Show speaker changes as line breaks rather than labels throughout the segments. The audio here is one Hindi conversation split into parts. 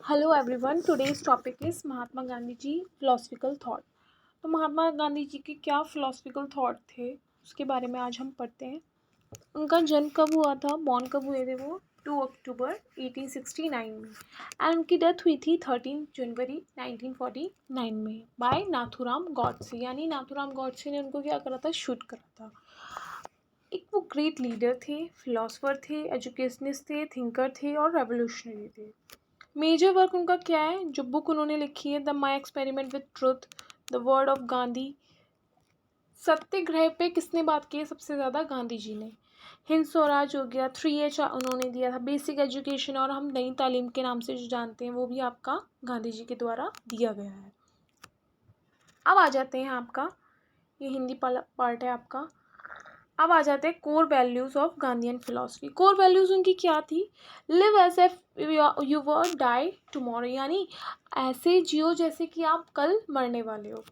Hello everyone, today's topic is Mahatma Gandhi ji philosophical thought. तो महात्मा गांधी जी के क्या फिलोसफिकल थॉट थे उसके बारे में आज हम पढ़ते हैं। उनका जन्म कब हुआ था, बॉर्न कब हुए थे वो 2 अक्टूबर 1869 में, एंड उनकी डेथ हुई थी 13 जनवरी 1949 में बाय नाथूराम गॉडसे। यानी नाथूराम गॉडसे ने उनको क्या करा था, शूट करा था। एक वो ग्रेट लीडर थे, फिलोसफर थे, एजुकेशनिस्ट थे, थिंकर थे और रेवोल्यूशनरी थे। मेजर वर्क उनका क्या है, जो बुक उन्होंने लिखी है, the my experiment with truth, the word of Gandhi. सत्याग्रह पे किसने बात की है सबसे ज़्यादा, गांधी जी ने। हिंद स्वराज हो गया, 3H उन्होंने दिया था, बेसिक एजुकेशन और हम नई तालीम के नाम से जो जानते हैं वो भी आपका गांधी जी के द्वारा दिया गया है। अब आ जाते हैं आपका, ये हिंदी पार्ट है आपका। अब आ जाते हैं core values of Gandhian philosophy. Core values उनकी क्या थी, live as if you were die tomorrow, यानी ऐसे जियो जैसे कि आप कल मरने वाले हो,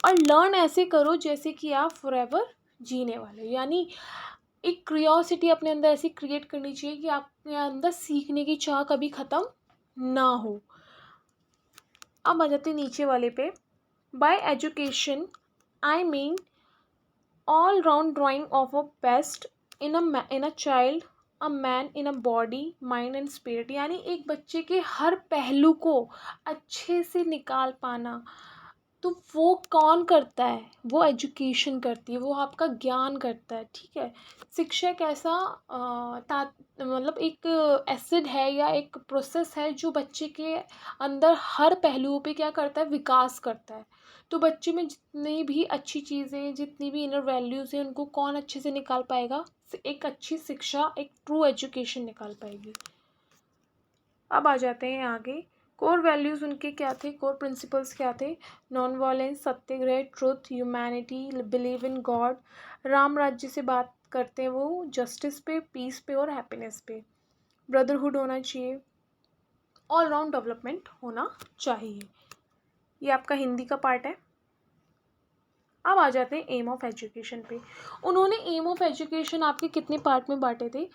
और लर्न ऐसे करो जैसे कि आप फॉरएवर जीने वाले हो। यानी एक क्यूरियोसिटी अपने अंदर ऐसी क्रिएट करनी चाहिए कि आपके अंदर सीखने की चाह कभी ख़त्म ना हो। अब आ जाते हैं नीचे वाले पे, bye education I mean all round drawing of a best in a child, a man in a body, mind and spirit। यानी एक बच्चे के हर पहलू को अच्छे से निकाल पाना, तो वो कौन करता है, वो एजुकेशन करती है, वो आपका ज्ञान करता है। ठीक है, शिक्षा एक ऐसा मतलब एक एसिड है या एक प्रोसेस है जो बच्चे के अंदर हर पहलुओं पे क्या करता है, विकास करता है। तो बच्चे में जितनी भी अच्छी चीज़ें, जितनी भी इनर वैल्यूज़ हैं, उनको कौन अच्छे से निकाल पाएगा, एक अच्छी शिक्षा, एक ट्रू एजुकेशन निकाल पाएगी। अब आ जाते हैं आगे, कोर वैल्यूज़ उनके क्या थे, कोर प्रिंसिपल्स क्या थे, non violence, Satyagraha, truth, humanity, believe in God, Ram राज्य से बात करते हैं वो, जस्टिस पे, पीस पे और हैप्पीनेस पे, ब्रदरहुड होना चाहिए, ऑल राउंड डेवलपमेंट होना चाहिए। ये आपका हिंदी का पार्ट है। अब आ जाते हैं एम ऑफ एजुकेशन पे। उन्होंने एम ऑफ एजुकेशन आपके कितने पार्ट में बांटे थे,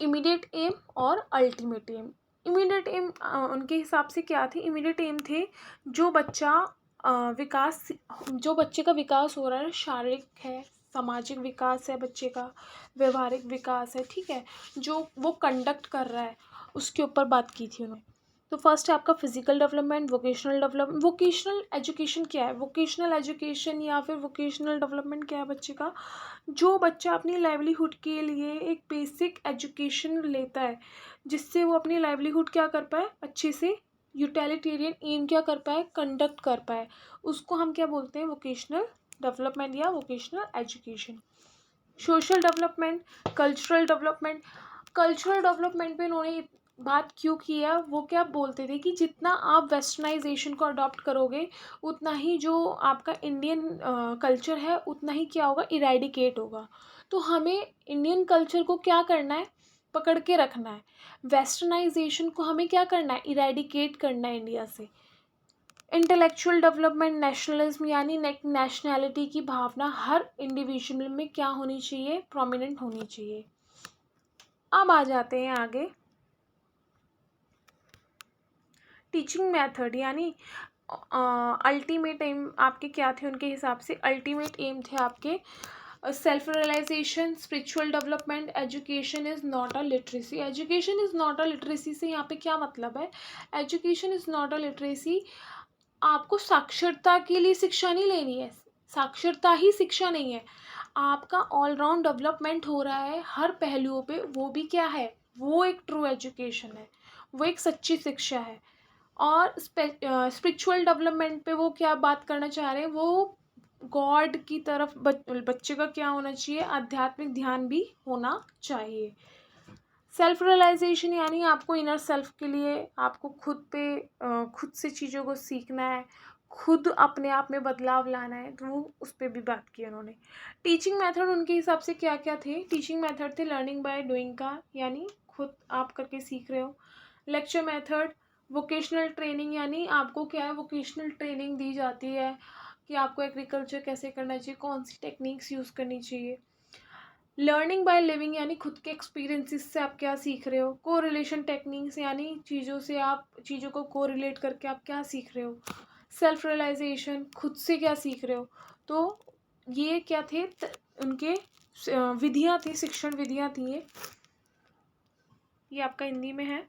इमीडिएट एम और अल्टीमेट एम। इमीडिएट एम उनके हिसाब से क्या थे, इमीडिएट एम थे जो बच्चा विकास, जो बच्चे का विकास हो रहा है, शारीरिक है, सामाजिक विकास है बच्चे का, व्यवहारिक विकास है, ठीक है, जो वो कंडक्ट कर रहा है, उसके ऊपर बात की थी उन्होंने। तो फर्स्ट है आपका physical development, vocational development. Vocational education क्या है, वोकेशनल एजुकेशन या फिर वोकेशनल डेवलपमेंट क्या है बच्चे का, जो बच्चा अपनी लाइवलीहुड के लिए एक बेसिक एजुकेशन लेता है, जिससे वो अपनी लाइवलीहुड क्या कर पाए, अच्छे से यूटिलिटेरियन एम क्या कर पाए, कंडक्ट कर पाए, उसको हम क्या बोलते हैं, वोकेशनल डेवलपमेंट या vocational education. Social development, cultural development. Cultural development पे उन्होंने बात क्यों की है, वो क्या बोलते थे कि जितना आप वेस्टर्नाइजेशन को अडॉप्ट करोगे, उतना ही जो आपका इंडियन कल्चर है उतना ही क्या होगा, इरेडिकेट होगा। तो हमें इंडियन कल्चर को क्या करना है, पकड़ के रखना है। वेस्टर्नाइजेशन को हमें क्या करना है, इरेडिकेट करना है इंडिया से। इंटेलेक्चुअल डेवलपमेंट, नेशनलिज्म, यानी नेशनैलिटी की भावना हर इंडिविजुअल में क्या होनी चाहिए, प्रोमिनेंट होनी चाहिए। अब आ जाते हैं आगे, टीचिंग मेथड, यानी अल्टीमेट एम आपके क्या थे उनके हिसाब से, अल्टीमेट एम थे आपके self realisation, spiritual development, education is not a literacy. Education is not a literacy से यहाँ पे क्या मतलब है, education is not a literacy, आपको साक्षरता के लिए शिक्षा नहीं लेनी है, साक्षरता ही शिक्षा नहीं है, आपका ऑलराउंड डेवलपमेंट हो रहा है हर पहलुओं पे, वो भी क्या है, वो एक ट्रू एजुकेशन है, वो एक सच्ची शिक्षा है। और स्पिरिचुअल डेवलपमेंट पे वो क्या बात करना चाह रहे हैं, वो गॉड की तरफ बच्चे का क्या होना चाहिए, आध्यात्मिक ध्यान भी होना चाहिए। सेल्फ रियलाइजेशन, यानी आपको इनर सेल्फ के लिए आपको खुद पे खुद से चीज़ों को सीखना है, खुद अपने आप में बदलाव लाना है, तो वो उस पर भी बात की उन्होंने। टीचिंग मेथड उनके हिसाब से क्या क्या थे, टीचिंग मेथड थे लर्निंग बाय डूइंग का, यानी खुद आप करके सीख रहे हो। लेक्चर मेथड, वोकेशनल ट्रेनिंग, यानी आपको क्या है, वोकेशनल ट्रेनिंग दी जाती है कि आपको एग्रीकल्चर कैसे करना चाहिए, कौन सी टेक्निक्स यूज़ करनी चाहिए। लर्निंग बाय लिविंग यानी खुद के एक्सपीरियंसेस से आप क्या सीख रहे हो। को रिलेशन टेक्निक्स यानी चीज़ों से आप चीज़ों को को रिलेट करके आप क्या सीख रहे हो। सेल्फ रियलाइजेशन खुद से क्या सीख रहे हो। तो ये क्या थे उनके विधियाँ थी, शिक्षण विधियाँ थी ये आपका हिंदी में है।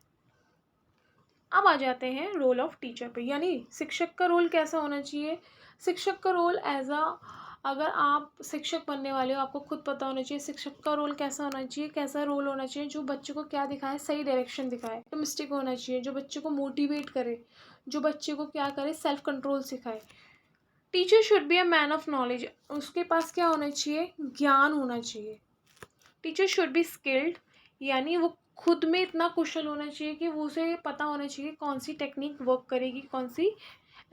अब आ जाते हैं रोल ऑफ टीचर पे, यानी शिक्षक का रोल कैसा होना चाहिए। शिक्षक का रोल अगर आप शिक्षक बनने वाले हो आपको खुद पता होना चाहिए शिक्षक का रोल कैसा होना चाहिए, कैसा रोल होना चाहिए जो बच्चे को क्या दिखाए, सही डायरेक्शन दिखाए, तो मिस्टेक होना चाहिए, जो बच्चे को मोटिवेट करे, जो बच्चे को क्या करे, सेल्फ कंट्रोल सिखाए। Teacher should be a man of knowledge, उसके पास क्या होना चाहिए, ज्ञान होना चाहिए। टीचर शुड बी स्किल्ड, यानी वो खुद में इतना कुशल होना चाहिए कि वो उसे पता होना चाहिए कौन सी टेक्निक वर्क करेगी, कौन सी।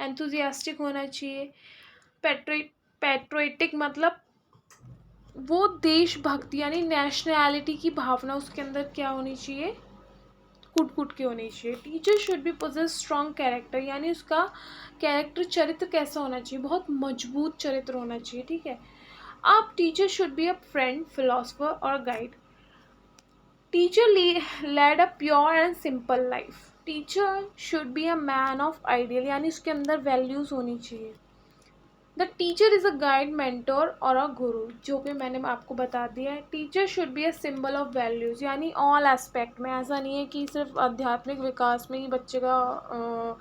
एंथुजियास्टिक होना चाहिए। पैट्रियोटिक मतलब वो देशभक्ति यानी नेशनैलिटी की भावना उसके अंदर क्या होनी चाहिए, कूट कूट के होनी चाहिए। Teacher should be possess strong character, यानी उसका कैरेक्टर चरित्र कैसा होना चाहिए, बहुत मजबूत चरित्र होना चाहिए, ठीक है। अब teacher should be a friend, philosopher और guide. Teacher led a pure and simple life. Teacher should be a man of ideal, यानी उसके अंदर वैल्यूज होनी चाहिए। The teacher is a guide, mentor और अ गुरु, जो कि मैंने आपको बता दिया है। Teacher should be a symbol of values, यानी ऑल एस्पेक्ट में, ऐसा नहीं है कि सिर्फ आध्यात्मिक विकास में ही बच्चे का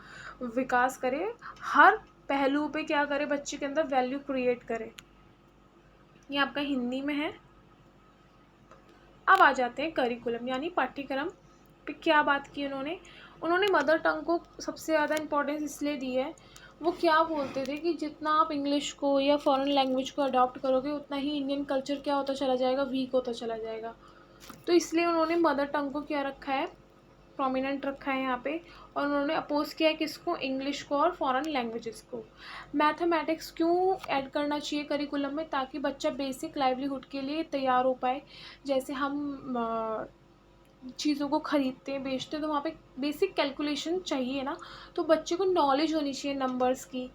विकास करे, हर पहलू पे क्या करे, बच्चे के अंदर वैल्यू क्रिएट करे। ये आपका हिंदी में है। अब आ जाते हैं करिकुलम यानी पाठ्यक्रम पे क्या बात की उन्होंने मदर टंग को सबसे ज़्यादा इम्पोर्टेंस इसलिए दी है। वो क्या बोलते थे कि जितना आप इंग्लिश को या फॉरेन लैंग्वेज को अडॉप्ट करोगे उतना ही इंडियन कल्चर क्या होता चला जाएगा, वीक होता चला जाएगा। तो इसलिए उन्होंने मदर टंग को क्या रखा है, प्रोमिनेंट रखा है यहाँ पे। और उन्होंने अपोज किया है किसको, इंग्लिश को और फॉरेन लैंग्वेजेस को। मैथमेटिक्स क्यों ऐड करना चाहिए करिकुलम में, ताकि बच्चा बेसिक लाइवलीहुड के लिए तैयार हो पाए। जैसे हम चीज़ों को ख़रीदते हैं, बेचते हैं, तो वहाँ पे बेसिक कैलकुलेशन चाहिए ना, तो बच्चे को नॉलेज होनी चाहिए नंबर्स की।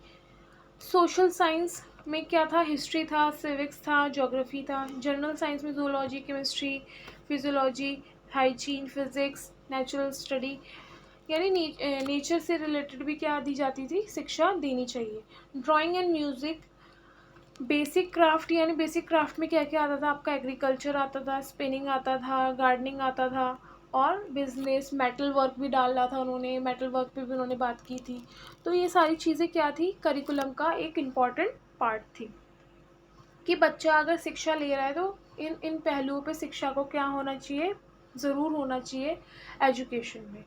सोशल साइंस में क्या था, हिस्ट्री था, सिविक्स था, ज्योग्राफी था। जनरल साइंस में zoology, chemistry, physiology, hygiene, physics, natural study, यानी नेचर से रिलेटेड भी क्या दी जाती थी, शिक्षा देनी चाहिए। Drawing and music, basic craft, यानी बेसिक क्राफ्ट में क्या क्या आता था आपका, एग्रीकल्चर आता था, स्पिनिंग आता था, गार्डनिंग आता था, और बिजनेस, मेटल वर्क भी डाला था उन्होंने, मेटल वर्क पे भी उन्होंने बात की थी। तो ये सारी चीज़ें क्या थी, करिकुलम का एक इम्पॉर्टेंट पार्ट थी कि बच्चा अगर शिक्षा ले रहा है तो इन इन पहलुओं पे शिक्षा को क्या होना चाहिए, ज़रूर होना चाहिए एजुकेशन में।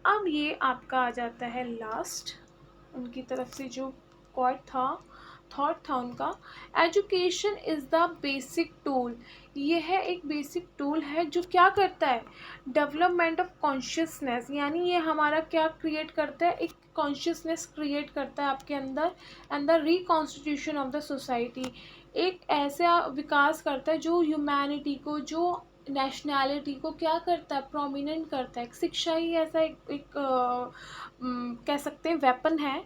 अब ये आपका आ जाता है लास्ट, उनकी तरफ से जो क्वाट था, थॉट था उनका, education is the basic tool. ये है एक बेसिक टूल है जो क्या करता है, डेवलपमेंट ऑफ कॉन्शियसनेस, यानी ये हमारा क्या क्रिएट करता है, एक कॉन्शियसनेस क्रिएट करता है आपके अंदर, and the reconstitution of the society. एक ऐसा विकास करता है जो ह्यूमैनिटी को, जो नेशनैलिटी को क्या करता है, प्रोमिनेंट करता है। शिक्षा ही ऐसा कह सकते हैं वेपन है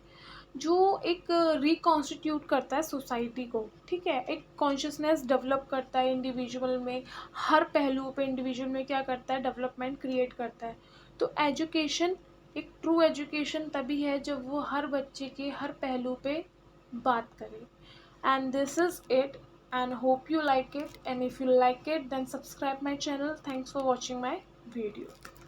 जो एक रिकॉन्स्टिट्यूट करता है सोसाइटी को, ठीक है। एक कॉन्शियसनेस डेवलप करता है इंडिविजुअल में, हर पहलू पे इंडिविजुअल में क्या करता है, डेवलपमेंट क्रिएट करता है। तो एजुकेशन, एक ट्रू एजुकेशन तभी है जब वो हर बच्चे के हर पहलू पे बात करे। And this is it, and hope you like it, and if you like it then subscribe my channel. Thanks for watching my video.